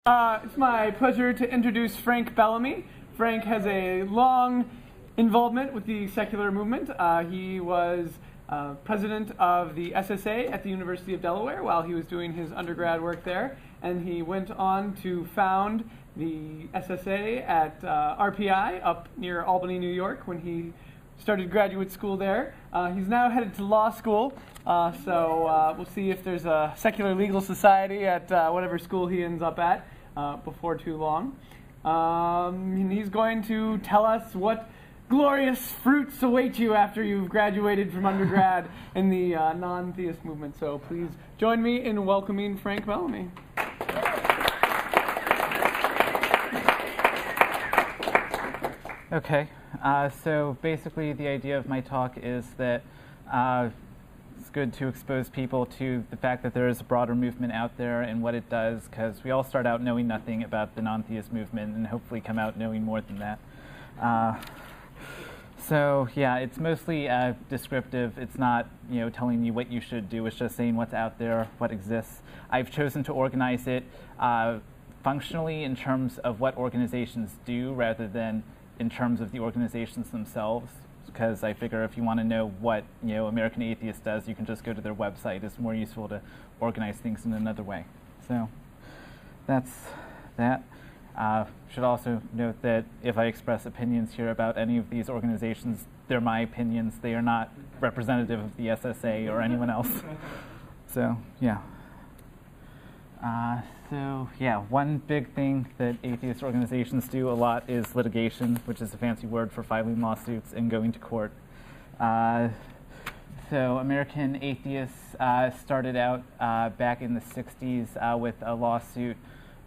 It's my pleasure to introduce Frank Bellamy. Frank has a long involvement with the secular movement. He was president of the SSA at the University of Delaware while he was doing his undergrad work there, and he went on to found the SSA at RPI up near Albany, New York, when he started graduate school there. He's now headed to law school, so we'll see if there's a secular legal society at whatever school he ends up at before too long. And he's going to tell us what glorious fruits await you after you've graduated from undergrad in the non-theist movement. So please join me in welcoming Frank Bellamy. Okay, so basically the idea of my talk is that it's good to expose people to the fact that there is a broader movement out there and what it does, because we all start out knowing nothing about the non-theist movement and hopefully come out knowing more than that. So yeah, it's mostly descriptive. It's not, telling you what you should do. It's just saying what's out there, what exists. I've chosen to organize it functionally in terms of what organizations do rather than in terms of the organizations themselves, because I figure if you want to know what American Atheist does, you can just go to their website. It's more useful to organize things in another way. So that's that. Should also note that if I express opinions here about any of these organizations, they're my opinions. They are not representative of the SSA or anyone else. So yeah. One big thing that atheist organizations do a lot is litigation, which is a fancy word for filing lawsuits and going to court. So American Atheists started out back in the 60s with a lawsuit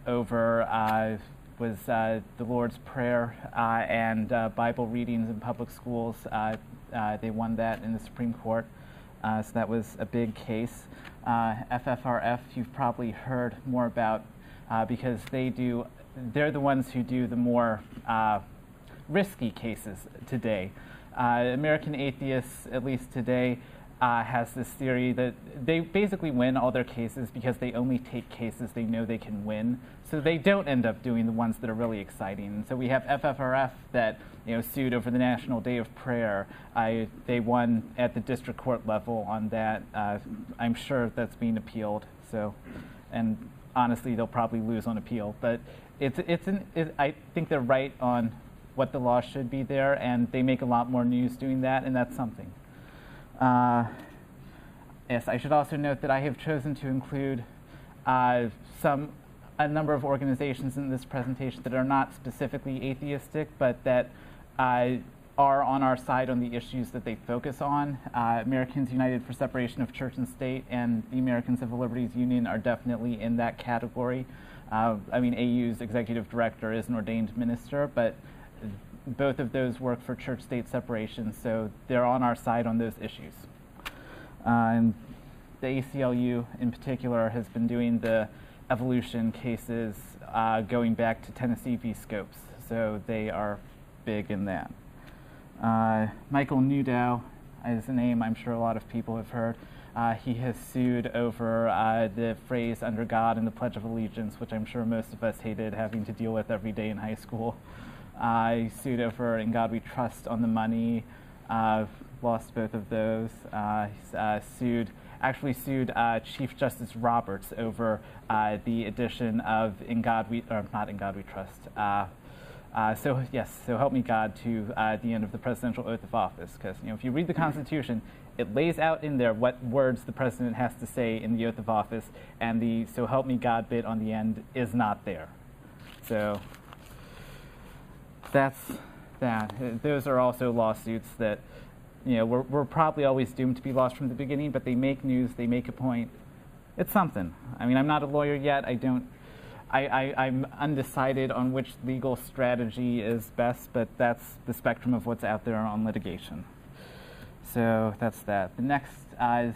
over the Lord's Prayer and Bible readings in public schools. They won that in the Supreme Court. So that was a big case. FFRF you've probably heard more about because they're the ones who do the more risky cases today. American Atheists, at least today, has this theory that they basically win all their cases because they only take cases they know they can win. So they don't end up doing the ones that are really exciting. And so we have FFRF that sued over the National Day of Prayer. They won at the district court level on that. I'm sure that's being appealed. So, and honestly, they'll probably lose on appeal. But I think they're right on what the law should be there, and they make a lot more news doing that, and that's something. Yes, I should also note that I have chosen to include a number of organizations in this presentation that are not specifically atheistic, but that are on our side on the issues that they focus on. Americans United for Separation of Church and State and the American Civil Liberties Union are definitely in that category. AU's executive director is an ordained minister, but both of those work for church-state separation, so they're on our side on those issues. And the ACLU in particular has been doing the evolution cases going back to Tennessee v. Scopes, so they are big in that. Michael Newdow is a name I'm sure a lot of people have heard. He has sued over the phrase "under God" in the Pledge of Allegiance, which I'm sure most of us hated having to deal with every day in high school. He sued over "In God We Trust" on the money. Lost both of those. Actually sued Chief Justice Roberts over the addition of not "In God We Trust." So help me God to the end of the presidential oath of office, because if you read the Constitution, it lays out in there what words the president has to say in the oath of office, and the "so help me God" bit on the end is not there. So that's that. Those are also lawsuits that we're probably always doomed to be lost from the beginning, but they make news, they make a point. It's something. I'm not a lawyer yet. I'm undecided on which legal strategy is best, but that's the spectrum of what's out there on litigation. So that's that. The next is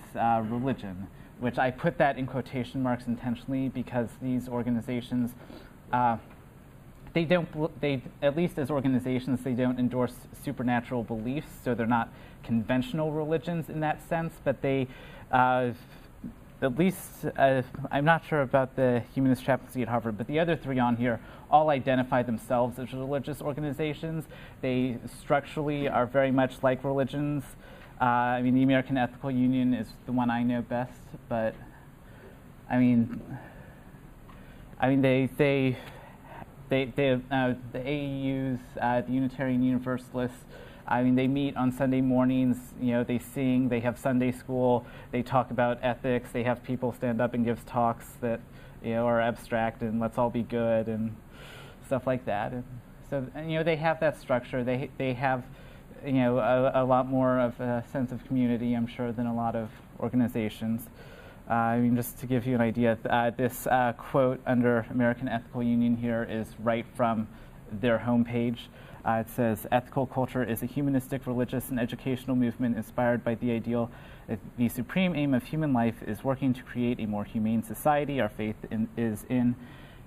religion, which I put that in quotation marks intentionally because these organizations, at least as organizations, they don't endorse supernatural beliefs, so they're not conventional religions in that sense, but they at least, I'm not sure about the Humanist Chaplaincy at Harvard, but the other three on here all identify themselves as religious organizations. They structurally are very much like religions. I mean, the American Ethical Union is the one I know best, but the AUs, the Unitarian Universalists. I mean, they meet on Sunday mornings. They sing. They have Sunday school. They talk about ethics. They have people stand up and give talks that are abstract and let's all be good and stuff like that. And so they have that structure. They have a lot more of a sense of community, I'm sure, than a lot of organizations. I mean, just to give you an idea, this quote under American Ethical Union here is right from their homepage. It says, "Ethical culture is a humanistic, religious, and educational movement inspired by the ideal that the supreme aim of human life is working to create a more humane society. Our faith is in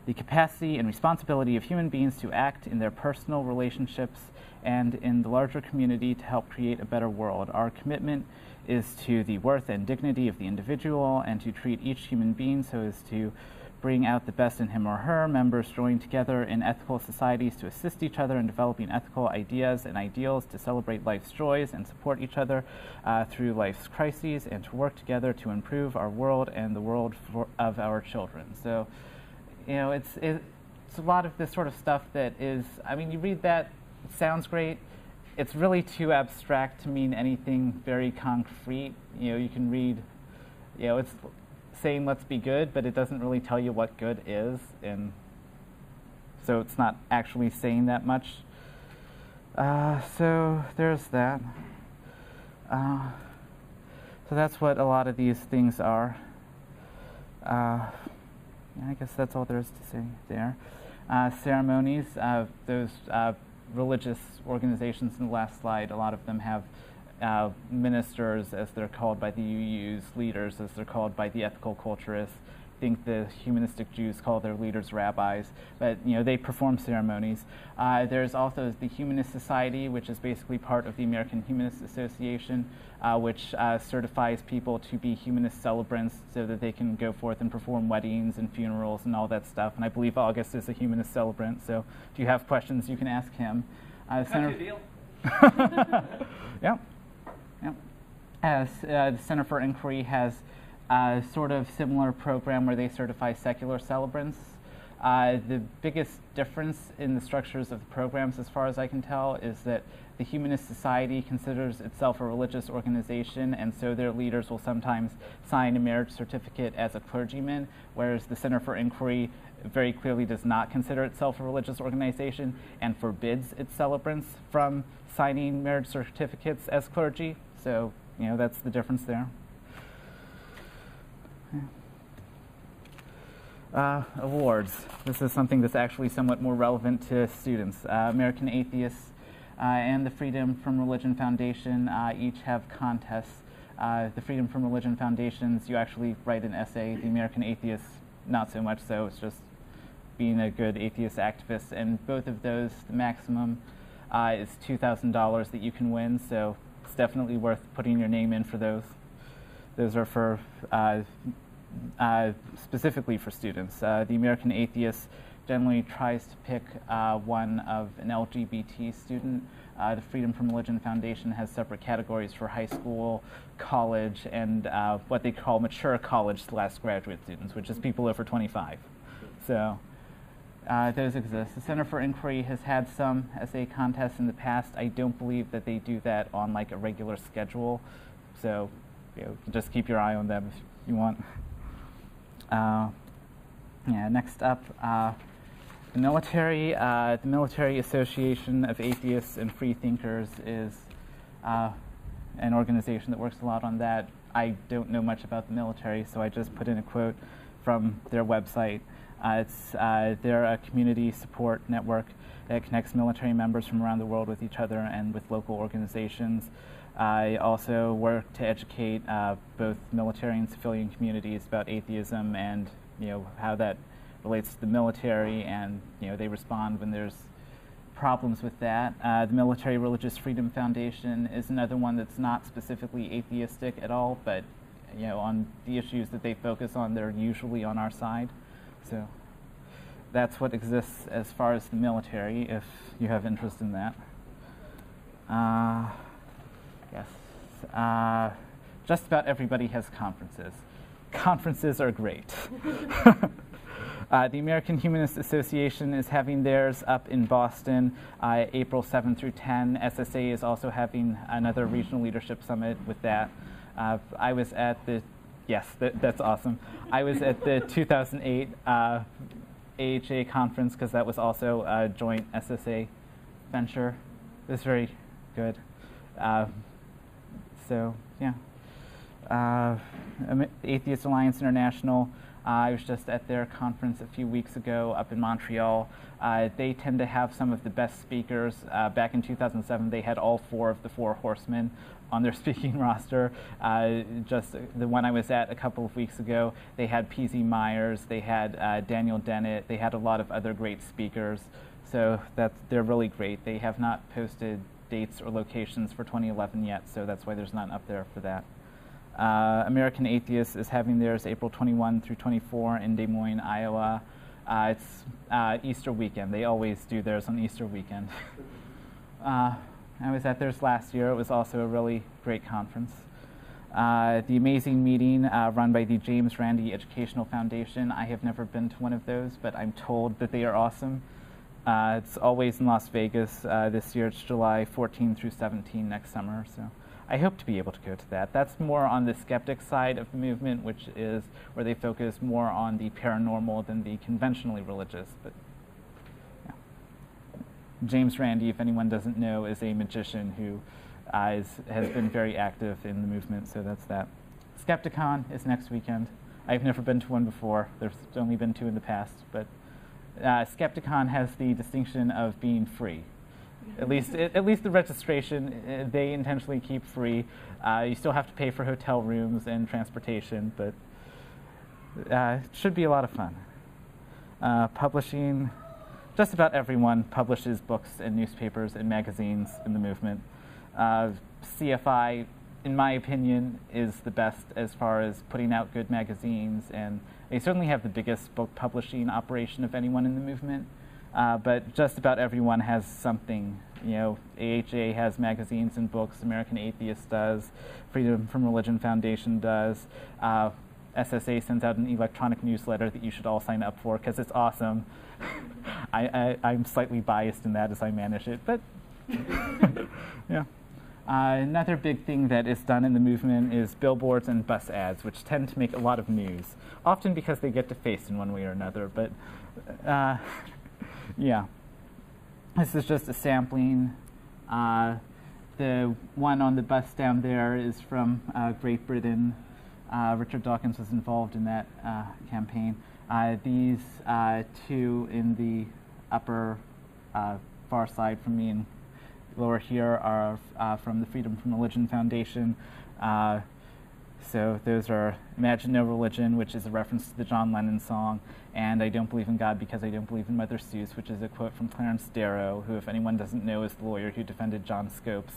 the capacity and responsibility of human beings to act in their personal relationships and in the larger community to help create a better world. Our commitment is to the worth and dignity of the individual and to treat each human being so as to bring out the best in him or her. Members join together in ethical societies to assist each other in developing ethical ideas and ideals, to celebrate life's joys and support each other through life's crises, and to work together to improve our world and the world of our children." So, it's a lot of this sort of stuff that is, I mean, you read that, it sounds great. It's really too abstract to mean anything very concrete. You can read, it's saying let's be good, but it doesn't really tell you what good is, and so it's not actually saying that much. So there's that. So that's what a lot of these things are. I guess that's all there is to say there. Ceremonies, those religious organizations in the last slide, a lot of them have ministers, as they're called by the UUs, leaders, as they're called by the ethical culturists. I think the humanistic Jews call their leaders rabbis, but they perform ceremonies. There's also the Humanist Society, which is basically part of the American Humanist Association, which certifies people to be humanist celebrants so that they can go forth and perform weddings and funerals and all that stuff. And I believe August is a humanist celebrant, so if you have questions, you can ask him. Deal. Yeah. The Center for Inquiry has a sort of similar program where they certify secular celebrants. The biggest difference in the structures of the programs, as far as I can tell, is that the Humanist Society considers itself a religious organization, and so their leaders will sometimes sign a marriage certificate as a clergyman, whereas the Center for Inquiry very clearly does not consider itself a religious organization and forbids its celebrants from signing marriage certificates as clergy. So, that's the difference there. Awards. This is something that's actually somewhat more relevant to students. American Atheists and the Freedom from Religion Foundation each have contests. The Freedom from Religion Foundations, you actually write an essay. The American Atheists, not so much so. It's just being a good atheist activist. And both of those, the maximum is $2,000 that you can win. So it's definitely worth putting your name in for those. Those are for specifically for students. The American Atheist generally tries to pick one of an LGBT student. The Freedom from Religion Foundation has separate categories for high school, college, and what they call mature college/graduate students, which is people over 25. So those exist. The Center for Inquiry has had some essay contests in the past. I don't believe that they do that on like a regular schedule. So just keep your eye on them if you want. Next up, the military. The Military Association of Atheists and Freethinkers is an organization that works a lot on that. I don't know much about the military, so I just put in a quote from their website. They're a community support network that connects military members from around the world with each other and with local organizations. I also work to educate both military and civilian communities about atheism and how that relates to the military, and they respond when there's problems with that. The Military Religious Freedom Foundation is another one that's not specifically atheistic at all, but on the issues that they focus on, they're usually on our side. So that's what exists as far as the military, if you have interest in that. Yes. Just about everybody has conferences. Conferences are great. The American Humanist Association is having theirs up in Boston, April 7 through 10. SSA is also having another regional leadership summit with that. I was at the, yes, that's awesome. I was at the 2008 AHA conference because that was also a joint SSA venture. It was very good. So, yeah. Atheist Alliance International, I was just at their conference a few weeks ago up in Montreal. They tend to have some of the best speakers. Back in 2007, they had all 4 of the 4 horsemen on their speaking roster. Just the one I was at a couple of weeks ago, they had P.Z. Myers, they had Daniel Dennett, they had a lot of other great speakers. So they're really great. They have not posted dates or locations for 2011 yet, so that's why there's none up there for that. American Atheists is having theirs April 21 through 24 in Des Moines, Iowa. It's Easter weekend. They always do theirs on Easter weekend. I was at theirs last year. It was also a really great conference. The Amazing Meeting run by the James Randi Educational Foundation. I have never been to one of those, but I'm told that they are awesome. It's always in Las Vegas. This year it's July 14 through 17 next summer. So I hope to be able to go to that. That's more on the skeptic side of the movement, which is where they focus more on the paranormal than the conventionally religious. But yeah. James Randi, if anyone doesn't know, is a magician who has been very active in the movement, so that's that. Skepticon is next weekend. I've never been to one before. There's only been 2 in the past, but Skepticon has the distinction of being free. At least the registration, they intentionally keep free. You still have to pay for hotel rooms and transportation, but it should be a lot of fun. Publishing, just about everyone publishes books and newspapers and magazines in the movement. CFI, in my opinion, is the best as far as putting out good magazines, and they certainly have the biggest book publishing operation of anyone in the movement. But just about everyone has something. AHA has magazines and books, American Atheist does, Freedom from Religion Foundation does. SSA sends out an electronic newsletter that you should all sign up for because it's awesome. I'm slightly biased in that as I manage it, but yeah. Another big thing that is done in the movement is billboards and bus ads, which tend to make a lot of news, often because they get defaced in one way or another, but yeah. This is just a sampling. The one on the bus down there is from Great Britain. Richard Dawkins was involved in that campaign. These 2 in the upper far side from me and lower here are from the Freedom from Religion Foundation. So those are Imagine No Religion, which is a reference to the John Lennon song, and I Don't Believe in God Because I Don't Believe in Mother Seuss, which is a quote from Clarence Darrow, who, if anyone doesn't know, is the lawyer who defended John Scopes.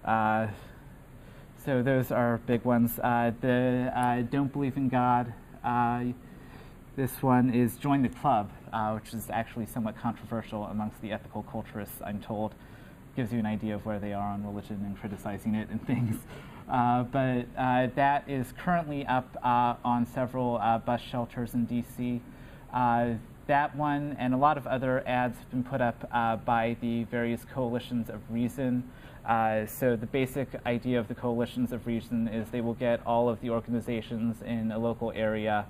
So those are big ones. The Don't Believe in God, this one is Join the Club, which is actually somewhat controversial amongst the ethical culturists, I'm told. Gives you an idea of where they are on religion and criticizing it and things. But that is currently up on several bus shelters in D.C. That one and a lot of other ads have been put up by the various coalitions of reason. So the basic idea of the coalitions of reason is they will get all of the organizations in a local area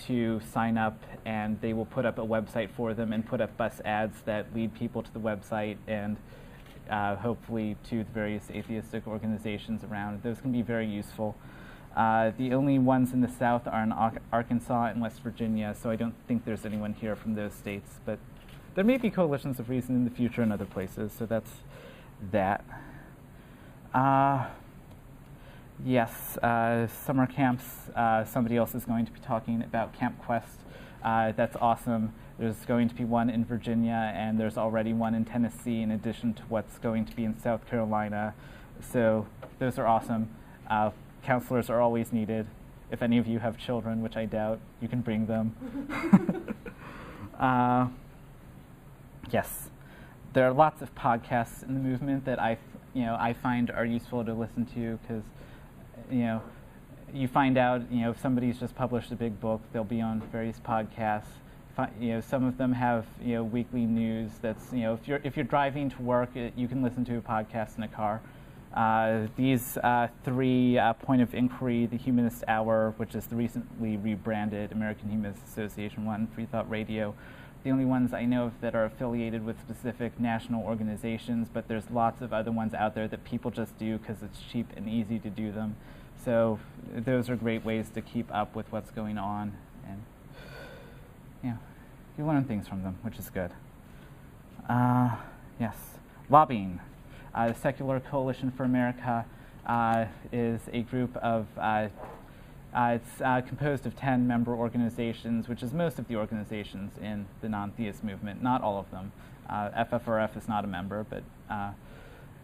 to sign up, and they will put up a website for them and put up bus ads that lead people to the website and hopefully to the various atheistic organizations around. Those can be very useful. The only ones in the South are in Arkansas and West Virginia, so I don't think there's anyone here from those states. But there may be coalitions of reason in the future in other places, so that's that. Yes, summer camps. Somebody else is going to be talking about Camp Quest. That's awesome. There's going to be one in Virginia, and there's already one in Tennessee, in addition to what's going to be in South Carolina. So those are awesome. counselors are always needed. If any of you have children, which I doubt, you can bring them. Yes, there are lots of podcasts in the movement that I find are useful to listen to because, you find out, if somebody's just published a big book, they'll be on various podcasts. Some of them have, weekly news that's, if you're driving to work, you can listen to a podcast in a car. These three, Point of Inquiry, the Humanist Hour, which is the recently rebranded American Humanist Association one, Free Thought Radio, the only ones I know of that are affiliated with specific national organizations, but there's lots of other ones out there that people just do because it's cheap and easy to do them. So those are great ways to keep up with what's going on, and you learn things from them, which is good. Yes, lobbying. The Secular Coalition for America is a group of, it's composed of 10 member organizations, which is most of the organizations in the non-theist movement, not all of them. FFRF is not a member, but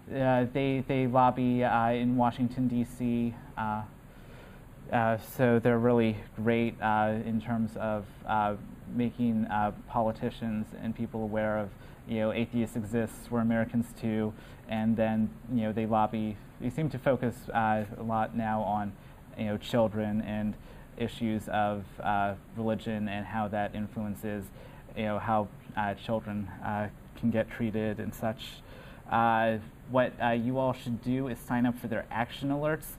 they lobby in Washington, D.C., so they're really great in terms of making politicians and people aware of, atheists exist, we're Americans too, and then, they lobby. They seem to focus a lot now on, children and issues of religion and how that influences, how children can get treated and such. What you all should do is sign up for their action alerts.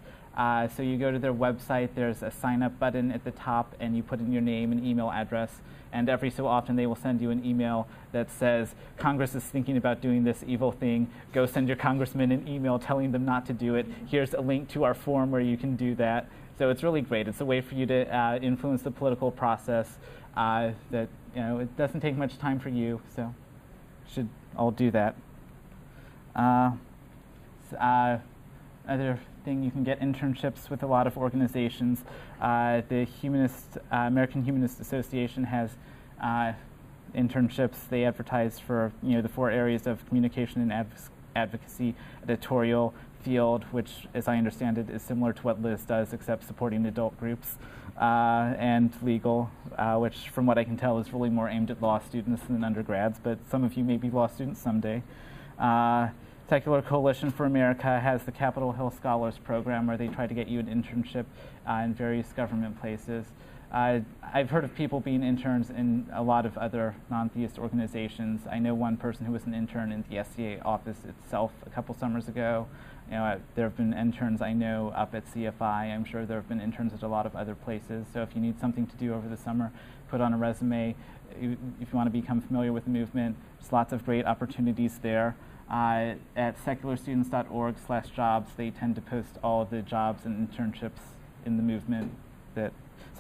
So you go to their website, there's a sign up button at the top, and you put in your name and email address, and every so often they will send you an email that says, Congress is thinking about doing this evil thing, go send your congressman an email telling them not to do it, here's a link to our form where you can do that. So it's really great. It's a way for you to influence the political process that, it doesn't take much time for you, so should all do that. Other thing, you can get internships with a lot of organizations. The American Humanist Association has internships. They advertise for the 4 areas of communication and advocacy, editorial, field, which, as I understand it, is similar to what Liz does, except supporting adult groups, and legal, which, from what I can tell, is really more aimed at law students than undergrads. But some of you may be law students someday. Secular Coalition for America has the Capitol Hill Scholars Program, where they try to get you an internship in various government places. I've heard of people being interns in a lot of other non-theist organizations. I know one person who was an intern in the SCA office itself a couple summers ago. There have been interns I know up at CFI. I'm sure there have been interns at a lot of other places. So if you need something to do over the summer, put on a resume. If you want to become familiar with the movement, there's lots of great opportunities there. At secularstudents.org/jobs, they tend to post all of the jobs and internships in the movement. So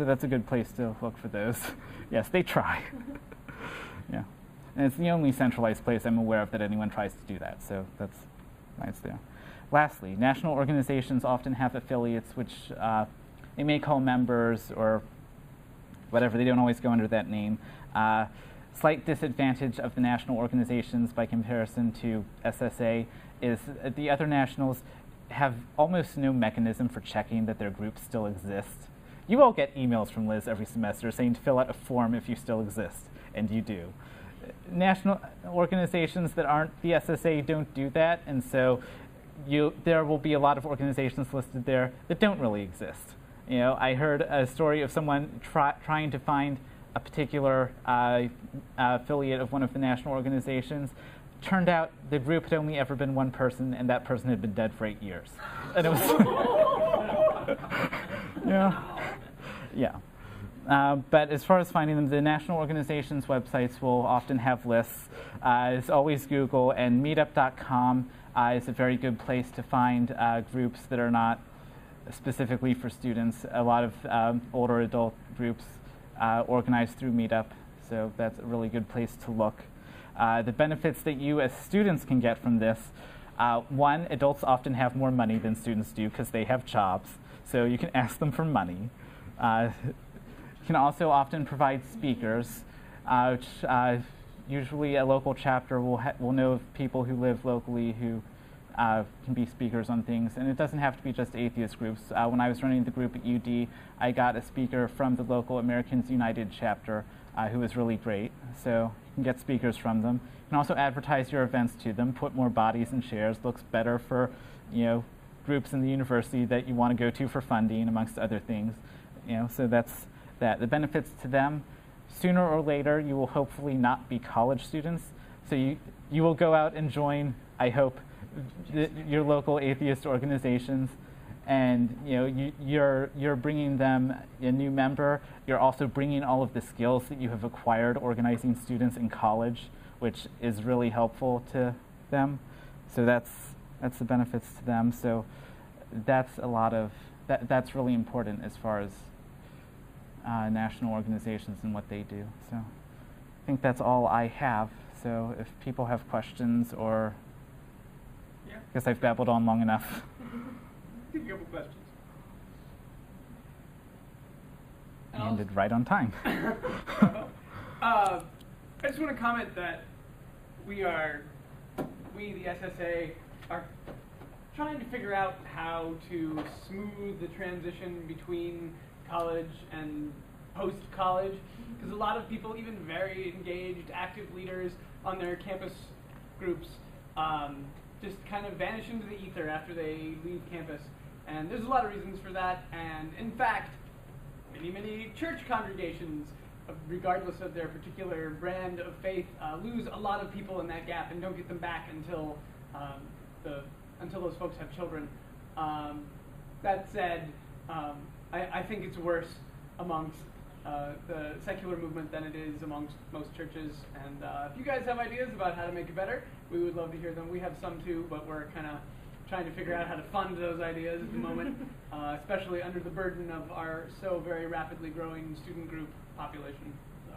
that's a good place to look for those. Yes, they try. Yeah, and it's the only centralized place I'm aware of that anyone tries to do that, so that's nice there. Lastly, national organizations often have affiliates, which they may call members or whatever. They don't always go under that name. Slight disadvantage of the national organizations by comparison to SSA is the other nationals have almost no mechanism for checking that their groups still exist. You all get emails from Liz every semester saying to fill out a form if you still exist, and you do. National organizations that aren't the SSA don't do that, and so there will be a lot of organizations listed there that don't really exist. I heard a story of someone trying to find a particular affiliate of one of the national organizations. Turned out the group had only ever been one person, and that person had been dead for 8 years. And it was, but as far as finding them, the national organizations' websites will often have lists. It's always Google, and meetup.com is a very good place to find groups that are not specifically for students. A lot of older adult groups organized through Meetup, so that's a really good place to look. The benefits that you as students can get from this, one, adults often have more money than students do because they have jobs, so you can ask them for money. You can also often provide speakers, which usually a local chapter will know of people who live locally who can be speakers on things. And it doesn't have to be just atheist groups. When I was running the group at UD, I got a speaker from the local Americans United chapter who was really great. So you can get speakers from them. You can also advertise your events to them, put more bodies in chairs, looks better for, groups in the university that you want to go to for funding, amongst other things. So that's that. The benefits to them, sooner or later, you will hopefully not be college students. So you will go out and join, I hope, your local atheist organizations, and you're bringing them a new member. You're also bringing all of the skills that you have acquired organizing students in college, which is really helpful to them. So that's the benefits to them. So that's a lot of that's really important as far as national organizations and what they do. So I think that's all I have. So if people have questions, or I guess I've babbled on long enough. Give you a couple questions. Ended right on time. I just want to comment that we, the SSA, are trying to figure out how to smooth the transition between college and post-college, because a lot of people, even very engaged, active leaders on their campus groups, just kind of vanish into the ether after they leave campus. And there's a lot of reasons for that, and in fact, many church congregations, regardless of their particular brand of faith, lose a lot of people in that gap and don't get them back until those folks have children. That said, I think it's worse amongst the secular movement than it is amongst most churches. And if you guys have ideas about how to make it better, we would love to hear them. We have some too, but we're kind of trying to figure out how to fund those ideas at the moment, especially under the burden of our so very rapidly growing student group population. So,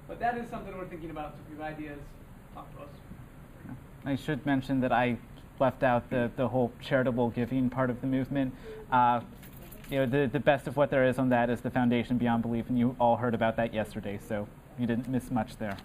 but that is something we're thinking about. So if you have ideas, talk to us. I should mention that I left out the whole charitable giving part of the movement. The best of what there is on that is the Foundation Beyond Belief, and you all heard about that yesterday, so you didn't miss much there.